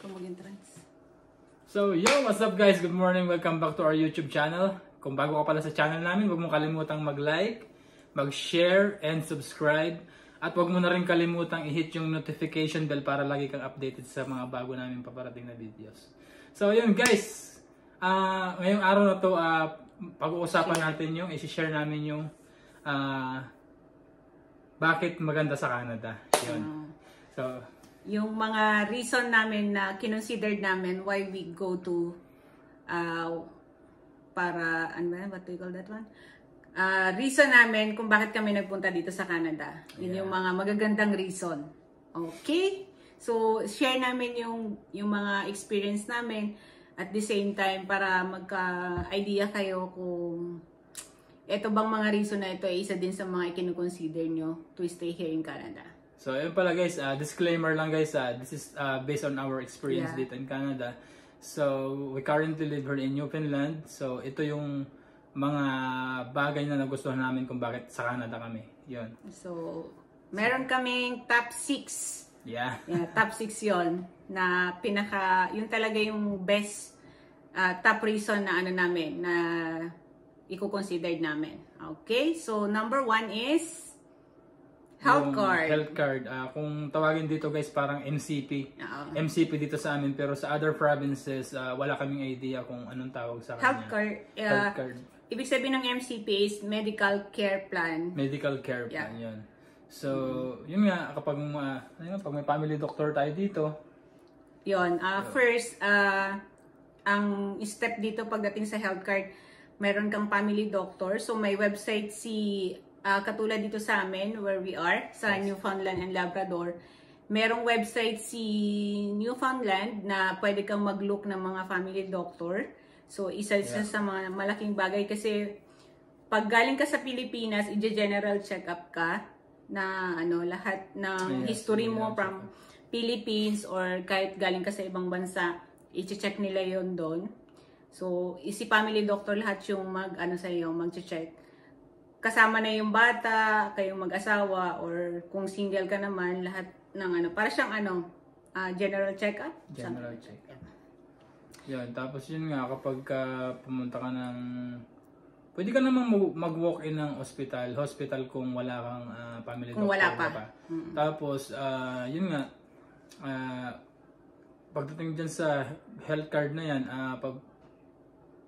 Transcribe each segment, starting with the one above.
ko mag-entrance. So, yo! What's up guys? Good morning! Welcome back to our YouTube channel. Kung bago ka pala sa channel namin, huwag mong kalimutang mag-like, mag-share, and subscribe. At huwag mo na rin kalimutang i-hit yung notification bell para lagi kang updated sa mga bago namin paparating na videos. So, yun guys! Ngayong araw na to, pag-uusapan natin yung, i-share namin yung bakit maganda sa Canada. Yun. So, yung mga reason namin na kinonsidered namin why we go to what do you call that one? Reason namin kung bakit kami nagpunta dito sa Canada. Yun yung mga magagandang reason. Okay? So, share namin yung mga experience namin at the same time para magka-idea kayo kung ito bang mga reason na ito ay isa din sa mga ikinukonsider nyo to stay here in Canada. So, ayun pala guys, disclaimer lang guys, this is based on our experience dito in Canada. So, we currently live here in Newfoundland. So, ito yung mga bagay na nagustuhan namin kung bakit sa Canada kami. Yun. So, meron kaming top 6. Yeah. Top 6 yon na yun talaga yung best top reason na namin, na i-consider namin. Okay? So, number 1 is health card. Health card. Kung tawagin dito guys, parang MCP. MCP dito sa amin, pero sa other provinces, wala kaming idea kung anong tawag sa kanya. Health card. Health card. Ibig sabihin ng MCP is Medical Care Plan. Medical Care Plan, yun. So, yun nga, kapag pag may family doctor tayo dito. Yun. First, ang step dito pagdating sa health card, meron kang family doctor. So, may website katulad dito sa amin, where we are, sa Newfoundland and Labrador, merong website si Newfoundland na pwede kang mag-look ng mga family doctor. So, isa sa mga malaking bagay kasi pag galing ka sa Pilipinas, i-general check-up ka na lahat ng history mo from Philippines or kahit galing ka sa ibang bansa, i-check nila yon doon. So, si family doctor lahat yung mag-check. Kasama na yung bata, kayong mag-asawa, or kung single ka naman, lahat ng para siyang general check-up. General check-up. Yan, tapos yun nga, kapag pumunta ka ng, pwede ka namang mag-walk-in ng hospital kung wala kang family doctor. Kung wala pa. Tapos, yun nga, pagdating dyan sa health card na yan, pag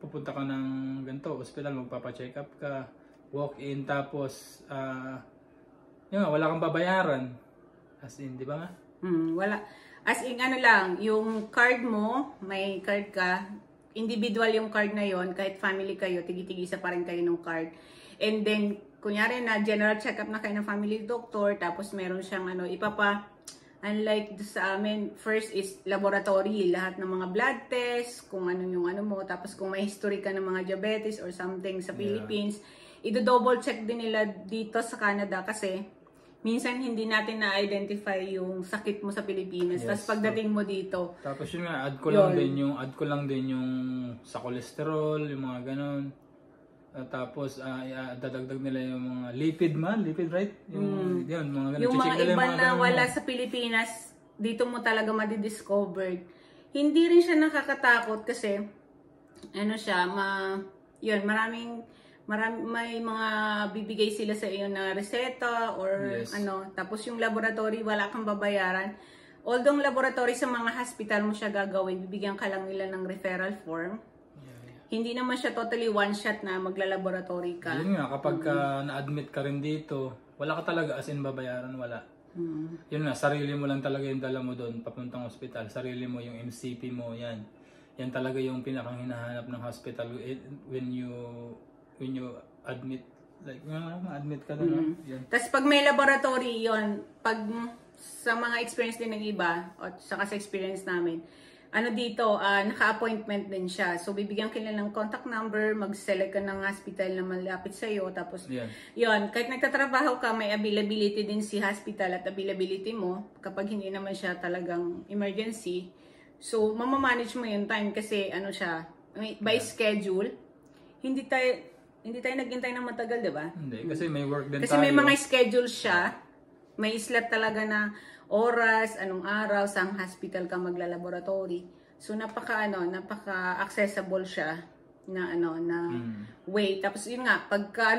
pupunta ka ng ganito, hospital, magpapacheck up ka, walk-in, tapos yun nga, wala kang babayaran. As in, di ba nga? Wala. As in, lang, yung card mo, may card ka, individual yung card na yon, kahit family kayo, tigi-tigisa pa rin kayo ng card. And then, kunyari na general check-up na kayo ng family doctor, tapos meron siyang unlike sa amin, first is laboratory, lahat ng mga blood test, kung yung mo, tapos kung may history ka ng mga diabetes or something sa Philippines, i-double check din nila dito sa Canada kasi minsan hindi natin na-identify yung sakit mo sa Pilipinas. Tapos pagdating mo dito. Tapos yun nga, add ko lang din yung sa cholesterol, yung mga ganon. Tapos dadagdag nila yung mga lipid, right? Yun, mga ganon. Yung mga iba na wala sa Pilipinas, dito mo talaga madidiscover. Hindi rin siya nakakatakot kasi may mga bibigay sila sa iyo na reseta or tapos yung laboratory wala kang babayaran. Although laboratory sa mga hospital mo siya gagawin, bibigyan ka lang nila ng referral form. Hindi naman siya totally one shot na magla-laboratory ka. Yun nga, kapag na-admit ka rin dito, wala ka talaga as in babayaran, wala. Yun nga, sarili mo lang talaga yung dala mo doon papuntang hospital. Sarili mo yung MCP mo, yan. Yan talaga yung pinakang hinahanap ng hospital when you admit, admit ka na. Tapos pag may laboratory yon, pag sa mga experience din ng iba, o saka sa experience namin, dito, naka-appointment din siya. So, bibigyan ka ng contact number, mag-select ka ng hospital na malapit sa'yo. Tapos, yon, kahit nagtatrabaho ka, may availability din si hospital at availability mo kapag hindi naman siya talagang emergency. So, mamamanage mo yung time kasi by schedule. Hindi tayo naghintay ng matagal, di ba? Hindi, kasi may work din kasi tayo. Kasi may mga schedule siya. May slot talaga na oras, anong araw, saang hospital ka magla-laboratory. So napaka-accessible siya na way. Tapos yun nga, pagka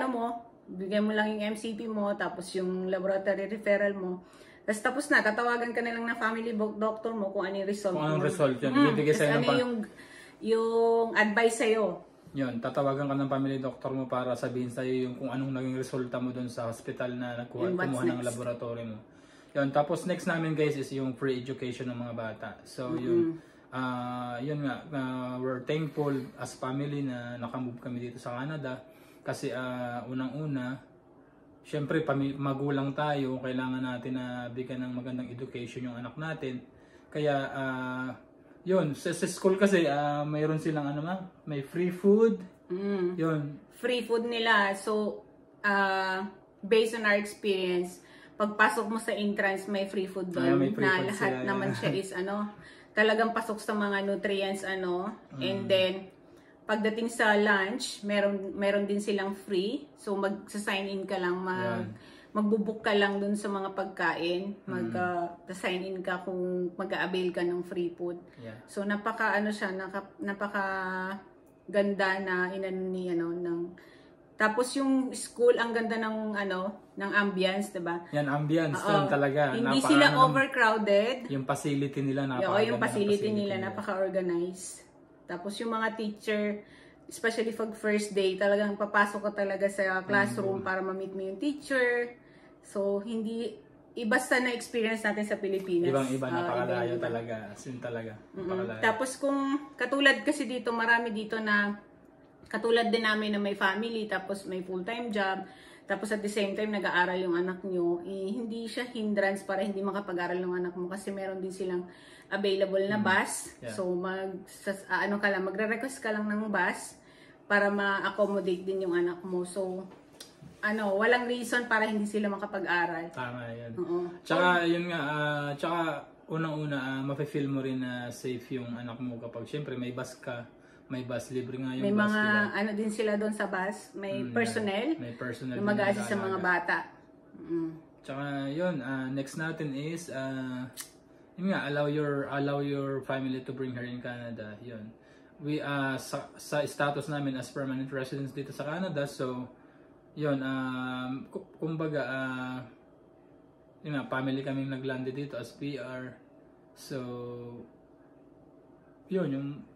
bigyan mo lang yung MCP mo, tapos yung laboratory referral mo, tapos na, tatawagan ka na lang ng family doctor mo kung ano yung result mo. Kung anong result yun. Ibibigay sa'yo yung advice sa'yo. Yun, tatawagan ka ng family doctor mo para sabihin sa'yo kung anong naging resulta mo dun sa hospital na kumuha ng laboratory mo. Yun, tapos next namin guys is yung free education ng mga bata. So yun nga, we're thankful as family na nakamove kami dito sa Canada. Kasi unang-una, syempre magulang tayo, kailangan natin na bigyan ng magandang education yung anak natin. Kaya yun, sa school kasi mayroon silang may free food. Yun. Free food nila. So based on our experience, pagpasok mo sa entrance may free food doon na lahat naman siya is talagang pasok sa mga nutrients and then pagdating sa lunch, meron din silang free. So magsa-sign in ka lang, magbubook ka lang dun sa mga pagkain, mag-sign in ka kung mag-a-avail ka ng free food. Yeah. So napaka ganda na tapos yung school ang ganda ng ambience, 'di ba? Yan ambience talaga. Hindi sila overcrowded. Yung facility nila yung facility nila napaka-organized. Tapos yung mga teacher, especially pag first day, talagang papasok ka talaga sa classroom para ma-meet mo yung teacher. So hindi basta na experience natin sa Pilipinas. Ibang-iba, napakalayo talaga. Sin talaga. Tapos kung katulad kasi dito, marami dito na katulad din namin na may family, tapos may full-time job, tapos at the same time nag-aaral yung anak nyo, hindi siya hindrance para hindi makapag-aral yung anak mo kasi meron din silang available na bus. Yeah. So magre-request ka lang ng bus para ma-accommodate din yung anak mo. So walang reason para hindi sila makapag-aral. Tama yan. Tsaka yun nga, tsaka unang-una mafe-feel mo rin na safe yung anak mo kapag syempre may bus ka. May bus, libre nga yung may bus. May mga din sila doon sa bus. May personnel. May personnel. Na mag-assist sa mga bata. Tsaka yun, next natin is, yun nga, allow your family to bring her in Canada. Yun. We, sa status namin as permanent residents dito sa Canada, so, yun, kumbaga, yun nga, family kaming naglandi dito as PR. So, yun, yung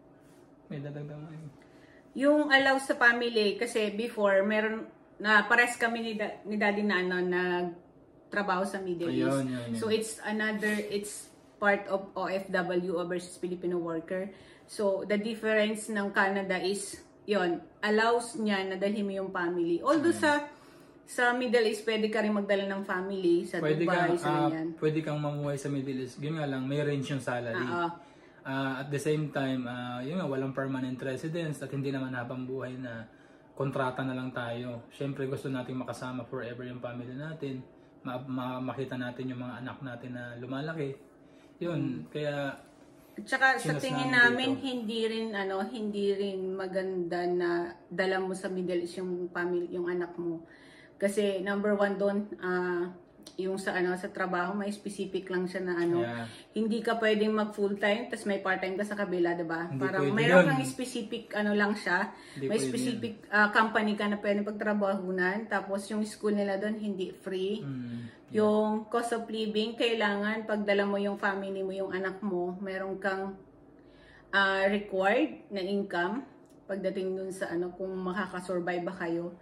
yung allow sa family kasi before meron na pares kami ni daddy na nagtrabaho sa Middle East. Yun. So it's part of OFW versus Filipino worker. So the difference ng Canada is allows niya na dalhin mo yung family. Although sa Middle East pwede ka rin magdala ng family sa Dubai, sa ganyan. Pwede kang mamuhay sa Middle East. Yun nga lang, may range yung salary. At the same time, yun nga, walang permanent residence at hindi naman habang buhay na kontrata na lang tayo. Siyempre gusto nating makasama forever yung family natin, makita natin yung mga anak natin na lumalaki. Yun, kaya tsaka sa tingin namin hindi rin maganda na dala mo sa Middle East yung family, yung anak mo. Kasi number one doon, yung sa trabaho may specific lang siya na hindi ka pwedeng mag full time tapos may part time ka sa kabila, 'di ba? Parang mayroon kang specific lang siya. May specific company ka na pwedeng pagtrabahunan, tapos yung school nila doon hindi free. Yung cost of living, kailangan pagdala mo yung family mo, yung anak mo, meron kang required na income pagdating dun sa kung makakasurvive ba kayo.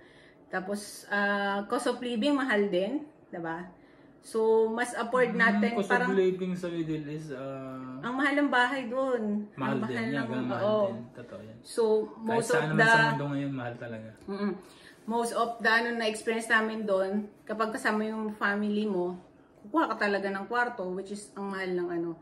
Tapos cost of living mahal din, 'di ba? So mas afford natin cost of living sa Middle East ang mahal ng bahay doon. Mahal din yan, mahal din. Totoo yan. So most of the sa mundo ngayon mahal talaga. Most of the na experience namin doon, kapag kasama yung family mo, kukuha ka talaga ng kwarto, which is ang mahal ng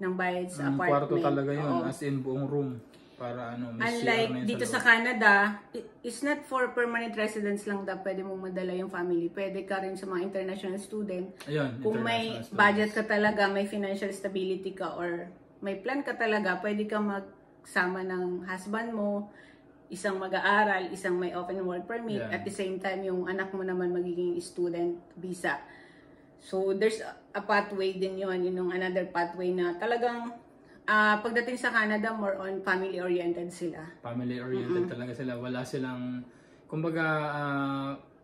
ng bayad sa apartment. Kwarto talaga yun, as in buong room. Para unlike dito sa Canada, it's not for permanent residents lang na pwede mong madala yung family. Pwede ka rin sa mga international student. Kung may budget ka talaga, may financial stability ka, or may plan ka talaga, pwede ka magsama ng husband mo, isang mag-aaral, isang may open work permit, at the same time yung anak mo naman magiging student visa. So there's a pathway din yun, yung another pathway na talagang pagdating sa Canada, more on family-oriented sila. Family-oriented talaga sila. Wala silang, kumbaga,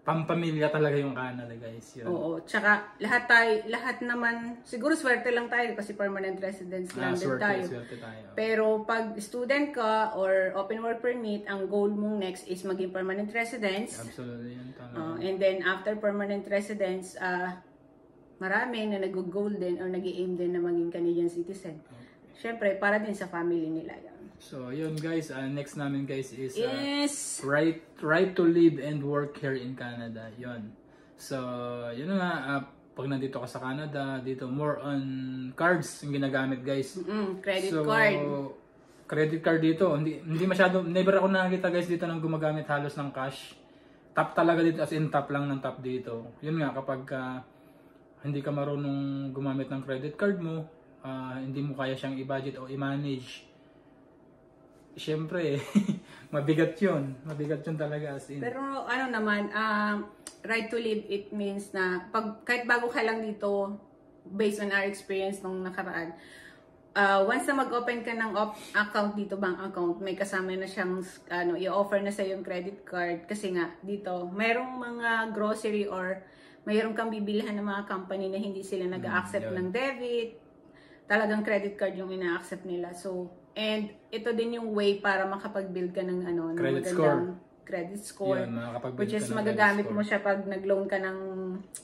pampamilya talaga yung Canada, guys. Yun. Oo. Tsaka, lahat naman, siguro swerte lang tayo kasi permanent residence lang din tayo. Swerte tayo. Pero pag student ka or open work permit, ang goal mong next is maging permanent residence. Absolutely, yun. Tama. And then, after permanent residence, marami na nag-goal din or nag-aim din na maging Canadian citizen. Siyempre, para din sa family nila yan. So, yun guys, next namin guys is right to live and work here in Canada. Yun. So, yun nga, pag nandito ka sa Canada, dito more on cards yung ginagamit guys. Credit card. Credit card dito, hindi masyado, never ako nakakita guys dito nang gumagamit halos ng cash. Tap talaga dito, as in tap lang ng tap dito. Yun nga, kapag hindi ka marunong gumamit ng credit card mo, hindi mo kaya siyang i-budget o i-manage. Siyempre, mabigat yun. Mabigat yun talaga as in. Pero ano naman, right to live, it means na kahit bago ka lang dito, based on our experience nung nakaraan, once na mag-open ka ng account dito, bank account, may kasama na siyang, i-offer na sa yung credit card. Kasi nga, dito, mayroong mga grocery or mayroong kang bibilihan ng mga company na hindi sila nag-accept ng debit. Talagang credit card yung ina-accept nila. So, and ito din yung way para makapag-build ka ng credit score. Yun, which is magagamit mo siya pag nag-loan ka ng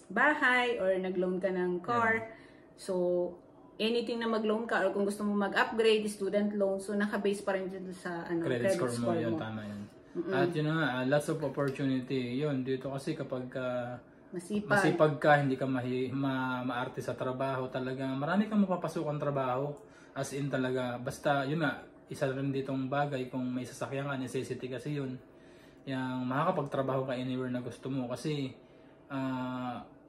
bahay or nag-loan ka ng car. So, anything na mag-loan ka or kung gusto mo mag-upgrade, student loan, so naka-base pa rin dito sa credit score mo. Yun, tama yun. At yun nga, lots of opportunity. Yun, dito kasi kapag masipag ka, hindi ka maarte sa trabaho, talaga marami kang mapapasukang trabaho, as in talaga, basta yun nga, isa rin ditong bagay kung may sasakyan ka, necessity kasi yun, yung makakapagtrabaho ka anywhere na gusto mo kasi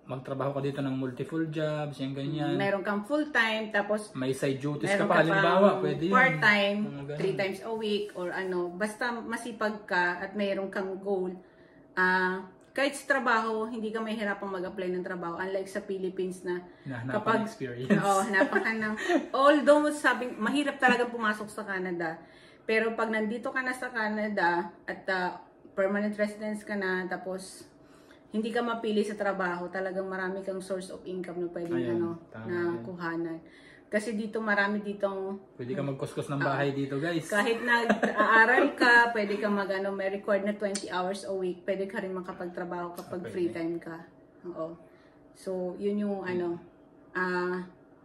magtrabaho ka dito ng multiple jobs, yung ganyan. Meron kang full-time, tapos may side duties ka pa, halimbawa, pwede yun. Part-time, 3 times a week, or basta masipag ka at meron kang goal, kahit sa trabaho, hindi ka mahirapang mag-apply ng trabaho. Unlike sa Philippines na kapag experience. Hanapan ka ng, although mahirap talaga pumasok sa Canada. Pero pag nandito ka na sa Canada at permanent residence ka na, tapos hindi ka mapili sa trabaho, talagang marami kang source of income na pwedeng na kuhanan. Kasi dito marami ditong... Pwede ka magkuskus ng bahay dito, guys. Kahit nag-aaral ka, pwede ka may record na 20 hours a week. Pwede ka rin makapagtrabaho kapag free time ka. Oo. So, yun yung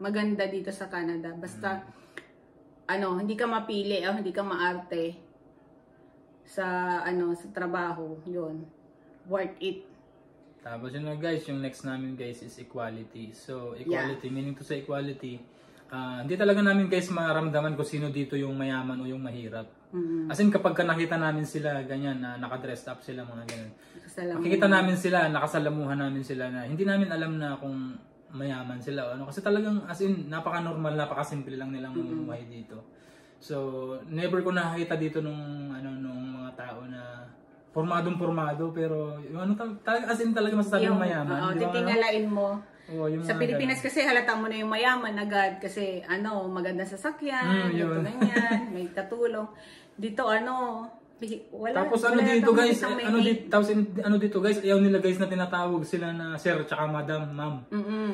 maganda dito sa Canada. Basta, hindi ka mapili o hindi ka maarte sa trabaho. Yun. Worth it. Tapos yun na guys, yung next namin guys is equality. So, equality, meaning to say equality, hindi talaga namin guys maramdaman kung sino dito yung mayaman o yung mahirap. As in kapag nakita namin sila ganyan na naka-dressed up sila mga ganyan. Makikita namin sila, nakasalamuhan namin sila na hindi namin alam na kung mayaman sila o kasi talagang as in napaka-normal, napaka-simple lang nilang mamumuhay dito. So never ko nakakita dito nung mga tao na pormadong-pormado pero yung talaga as in talaga masasabi ng mayaman. Titingalain mo. Sa Pilipinas kasi halata mo na yung mayaman agad kasi maganda sasakyan, ganyan, may katulong. Dito wala. Tapos dito guys, dito guys, ayaw nila guys na tinatawag sila na sir tsaka madam, ma'am.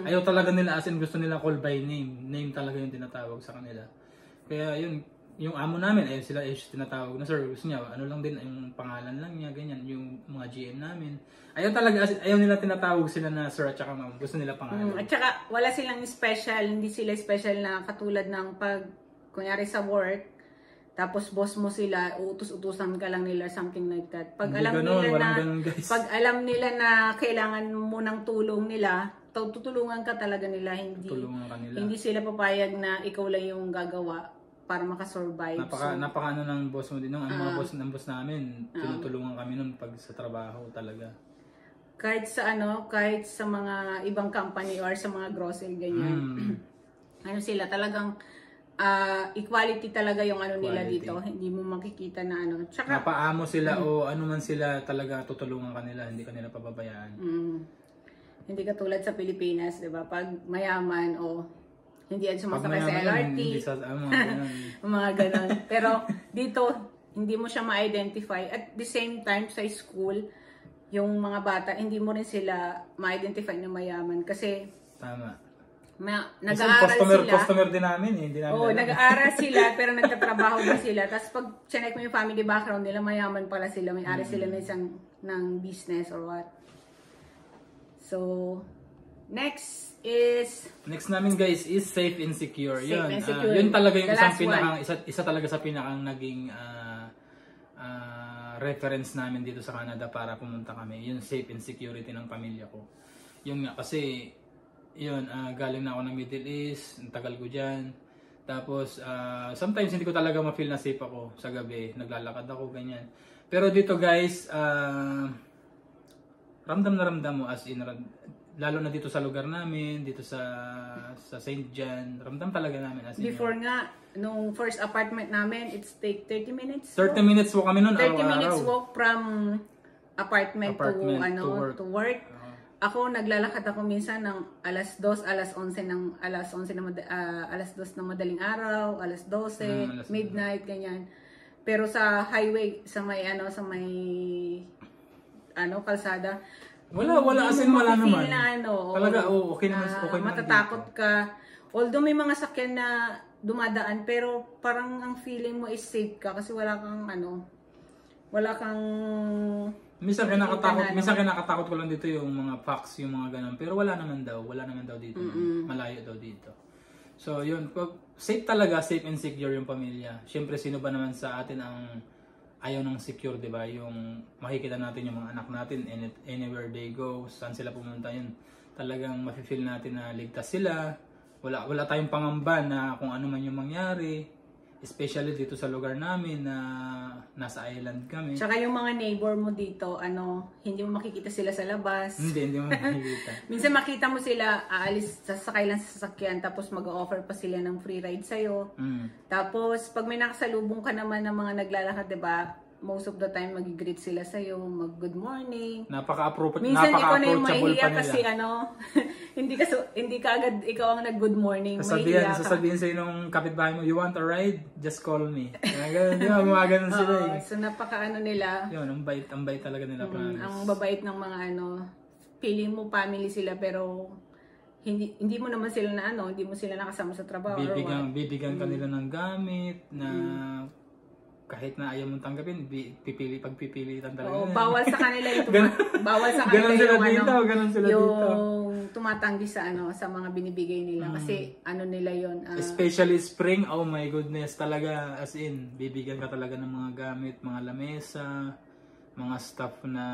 Ayaw talaga nila as in gusto nila call by name. Name talaga yung tinatawag sa kanila. Kaya yun, yung amo namin, ayaw sila tinatawag na sir, gusto niya, lang din, yung pangalan lang niya, ganyan, yung mga GM namin. Ayaw nila tinatawag sila na sir at saka ma'am, gusto nila pangalan. At saka, wala silang special, hindi sila special na katulad ng pag, kunyari sa work, tapos boss mo sila, utos-utusan ka lang nila, something like that. Pag alam nila na kailangan mo ng tulong nila, tutulungan ka talaga nila, hindi sila papayag na ikaw lang yung gagawa para makasurvive. Napaka ng boss mo din nung mga boss namin, tinutulungan kami nun pag sa trabaho talaga. Kahit sa mga ibang company or sa mga grocery ganyan. Sila talagang equality talaga yung nila dito. Hindi mo makikita na Tsaka napaamo sila o man sila talaga tutulungan kanila, hindi kanila pababayaan. Hindi katulad sa Pilipinas, 'di ba? Pag mayaman o hindi yan sumasakay sa LRT. Hindi sa ganun. Mga ganon. Pero dito, hindi mo siya ma-identify. At the same time, sa school, yung mga bata, hindi mo rin sila ma-identify na mayaman. Kasi, tama. Nag-aaral sila. Customer din namin eh. Hindi namin Oo, nag-aaral sila, pero nagtatrabaho din sila. Tapos pag chinek mo yung family background nila, mayaman pala sila. May-ari sila ng business or what. So, next namin guys is safe and secure. Safe and secure. Yun talaga yung isa talaga sa pinakang naging reference namin dito sa Canada para pumunta kami. Yung safe and security ng pamilya ko. Yun nga kasi galing na ako ng Middle East, ang tagal ko diyan. Tapos sometimes hindi ko talaga ma-feel na safe ako sa gabi. Naglalakad ako ganyan. Pero dito guys, ramdam na ramdam mo as in lalo na dito sa lugar namin, dito sa St. John, ramdam talaga namin as in. Before nga, nung first apartment namin, it's take 30 minutes. 30 minutes walk kami noon, 30 minutes walk from apartment to work. Ako naglalakad ako minsan ng alas 2 ng madaling araw, alas 12, midnight ganyan. Pero sa highway, sa may kalsada, wala as in wala naman. Talaga okay naman matatakot ka. Although may mga sakyan na dumadaan, pero parang ang feeling mo is safe ka kasi wala kang minsan kinakatakot ko lang dito yung mga facts, yung mga ganun. Pero wala naman daw dito. Malayo daw dito. So yun, safe talaga, safe and secure yung pamilya. Syempre sino ba naman sa atin ang ayaw ng secure, 'di ba? Yung makikita natin yung mga anak natin anywhere they go, saan sila pumunta yun. Talagang mafe-feel natin na ligtas sila. Wala tayong pangamba na kung ano man yung mangyari. Especially dito sa lugar namin na nasa island kami. Tsaka yung mga neighbor mo dito, hindi mo makikita sila sa labas. Hindi mo makikita. Minsan makita mo sila, aalis, sasakay lang sa sasakyan, tapos mag-offer pa sila ng free ride sa'yo. Tapos, pag may nakasalubong ka naman ng mga naglalakad, diba, most of the time mag-greet sila sa'yo, mag-good morning. Napaka-approachable minsan ikaw na yung pa mahihiya nila. kasi hindi ka agad ikaw ang nag-good morning. Sasabihin sa'yo nung kapitbahay mo, you want a ride? Just call me. Di ba, mga ganun sila eh. So nila. Yun, ang bait talaga nila. Ang babait ng mga feeling mo family sila pero hindi mo naman sila hindi mo sila nakasama sa trabaho bibigyan ka nila ng gamit na kahit na ayaw mong tanggapin, pagpipilitan talaga. Oo, bawal sa kanila ganun sila dito. Yung tumatanggi sa mga binibigay nila kasi nila yon. Especially spring, oh my goodness, talaga as in bibigyan ka talaga ng mga gamit, mga lamesa, mga stuff na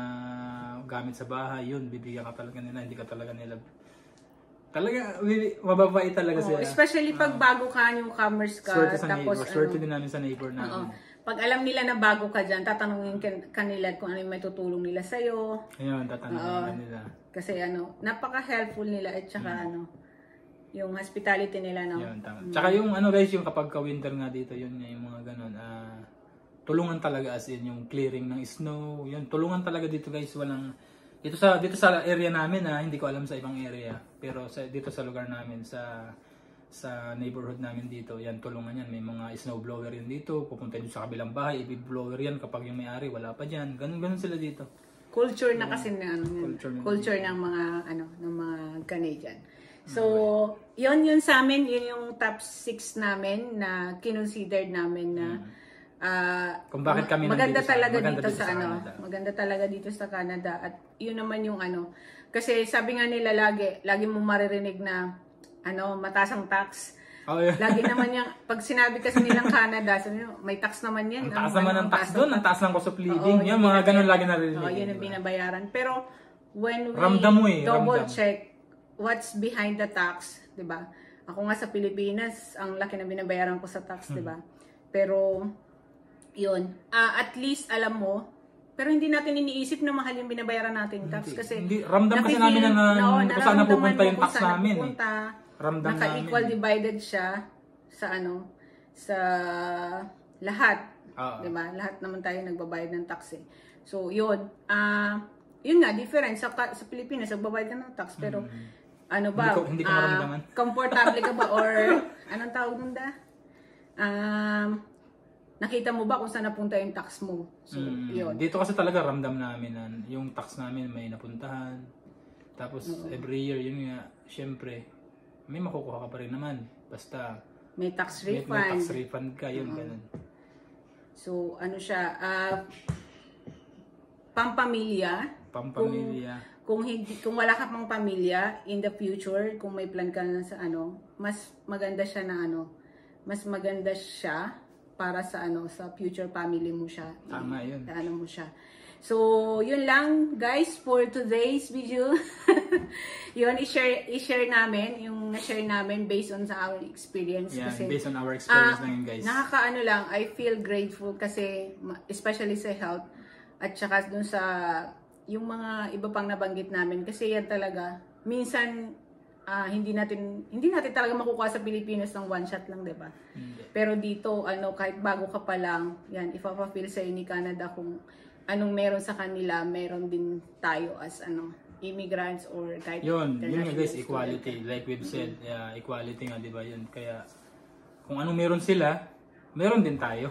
gamit sa bahay, yun bibigyan ka talaga nila, hindi ka talaga nila. Talaga mababait talaga sila. Especially pag bago ka, newcomers ka, swerte din namin sa neighbor namin. Pag alam nila na bago ka dyan, tatanungin kanila kung ano yung may tutulong nila sa'yo. Ayun, tatanungin nila. Kasi napaka-helpful nila at saka yung hospitality nila. Yun, tama. Tsaka yung guys, yung kapag ka-winter nga dito, yun yung mga ganun. Tulungan talaga as in, yung clearing ng snow. Yun, tulungan talaga dito guys. Dito sa area namin, hindi ko alam sa ibang area. Pero dito sa lugar namin, sa neighborhood namin dito, yan, tulungan yan. May mga snow blower yan dito, pupunta dito sa kabilang bahay, i-blower yan kapag yung may-ari wala pa dyan. Ganun sila dito. Culture na kasi culture ng mga ng mga Canadian. So, yun sa amin, yun yung top 6 namin na kinonsidered namin na kung bakit kami maganda talaga dito sa Canada at yun naman yung kasi sabi nga nila lagi mong maririnig na mataas ang tax. Oh, yeah. Lagi naman yung pag sinabi kasi nilang Canada, sabi nyo, may tax naman yan. Ang taas naman ng tax doon, ang taas ng cost of living. Yung mga ganun lagi naririnig. Yun ang binabayaran. Pero when we double check what's behind the tax, 'di ba? Ako nga sa Pilipinas, ang laki na binabayaran ko sa tax, 'di ba? Pero yun, at least alam mo, pero hindi natin iniisip na mahal yung binabayaran nating tax kasi ramdam kasi namin na kung saan napupunta yung tax namin. Ramdam naka-equal divided siya sa sa lahat. 'Di ba? Lahat naman tayo nagbabayad ng tax eh. So, 'yun. yun nga, difference sa Pilipinas, magbabayad ka ng tax, pero ano ba, Hindi ko maramdaman. komportable ka ba or anong tawag nun da? Nakita mo ba kung saan napunta yung tax mo? So, yun. Dito kasi talaga ramdam namin na yung tax namin may napuntahan. Tapos every year, yun nga, syempre, may makukuha ka pa rin naman. Basta May tax may refund. tax refund ka, yun, ganun. So, ano siya, pampamilya. Pampamilya. Kung wala ka pang pamilya, in the future, kung may plan ka na sa mas maganda siya na mas maganda siya para sa sa future family mo siya. Tama yun. Mo siya. So, yun lang guys for today's video. Yun, i-share namin, yung na-share namin based on sa our experience. Yeah, kasi, based on our experience lang yun, guys. Nakakaano lang, I feel grateful kasi, especially sa health, at saka dun sa, yung mga iba pang nabanggit namin. Kasi yan talaga, minsan, hindi natin talaga makukuha sa Pilipinas ng one shot lang, 'di ba? Pero dito kahit bago ka pa lang, yan ifa-fulfill sa ni Canada kung anong meron sa kanila, meron din tayo as immigrants or kahit yun nga guys, student. equality like we've said, equality nga, 'di ba? Yun kaya kung anong meron sila, meron din tayo.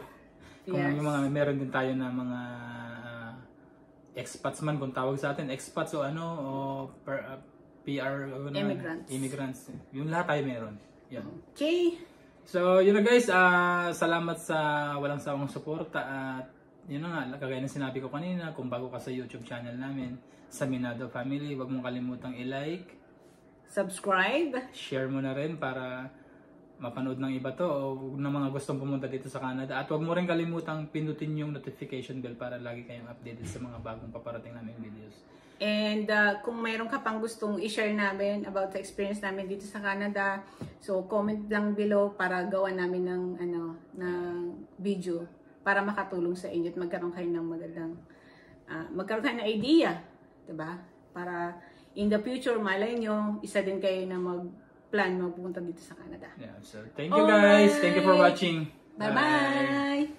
Kung yung mga meron din tayo na mga expats man kung tawag sa atin, expats o PR, immigrants. Yung lahat tayo meron. Yan. Okay. So, yun na guys, salamat sa walang sawang suporta at yun na nga, kagaya ng sinabi ko kanina, kung bago ka sa YouTube channel namin, sa Minado Family, huwag mong kalimutang i-like, subscribe, share mo na rin para mapanood ng iba to o ng mga gustong pumunta dito sa Canada. At huwag mo rin kalimutang pindutin yung notification bell para lagi kayong updated sa mga bagong paparating namin videos. And kung mayroon ka pang gustong i-share namin about the experience namin dito sa Canada, so comment lang below para gawa namin ng video para makatulong sa inyo at magkaroon kayo ng magkaroon kayo ng idea, 'di ba? Para in the future malay nyo, isa din kayo na magplan magpupunta dito sa Canada. Yeah, so thank you guys. Thank you for watching. Bye-bye.